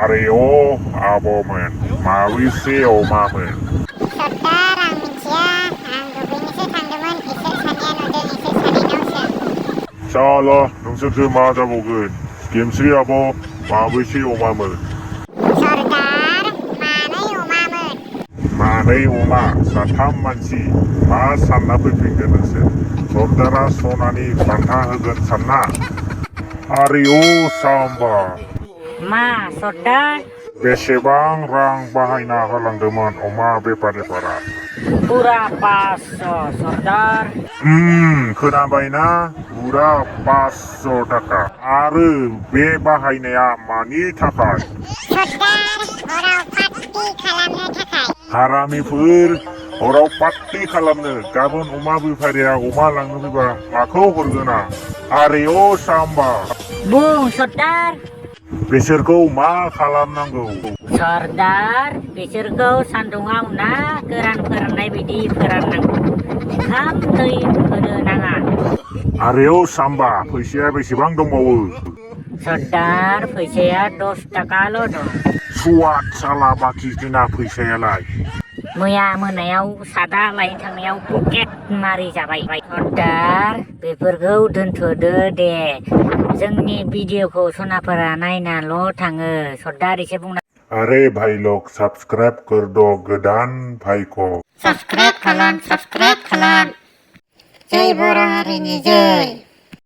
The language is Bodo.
Areo Abomen, Mauricio Mamen. Saudara Mincia, Anggobinisi Tandemen, Isir Sanya Nodel, Isir Sanya Nausa. Shala, Nungsuk Majabogun, Gimsi Abo, Mauricio Mamen. Sordar, Manai Umamen. Manai Uma, Satam Mansi, Ma Sanna Pipingan Nungsuk. Sordara Sonani, Bantah Hagan Sanna. Areo Samba. Ma, Sordar, Besebaं rang bahaina halandeman oma bepareparat. berapa Sordar? खोनाबायना बुरा 500 थाखा आरो बे बाहायनाया मानि थाखाय Sordar, Horau Pati Kalamno Takai. हारामिफोर हराव पार्टि खालामनो गाबोन अमा बेफारिया अमा लांनो फैबा माखौ हरगोन आं आरेअ साम्बा Bung, Sordar. बिसोरखौ मा खालामनांगौ Sordar, बिसोरखौ सान्दुङाव ना गोरान फोराननाय बायदि फोराननांगौ। ओंखाम दै होनो नाङा। आरेअ साम्बा फैसाया बेसेबां दंबावो Sordar, फैसाया 10 थाखाल' दं। सुवाद साला बाखि जोंना फैसायालाय मैया मोनायाव सादा लायनो थांनायाव पकेट मारि जाबाय। Sordar, बेफोरखौ दोनथ'दो दे। जोंनि भिडिअखौ सनाफोरा नायनाल' थाङो। Sordar एसे बुंना अरे भाई लोग सब्सक्राइब कर दो गोदान भाई को Subscribe खालाम। Jai बर' Harini Jai.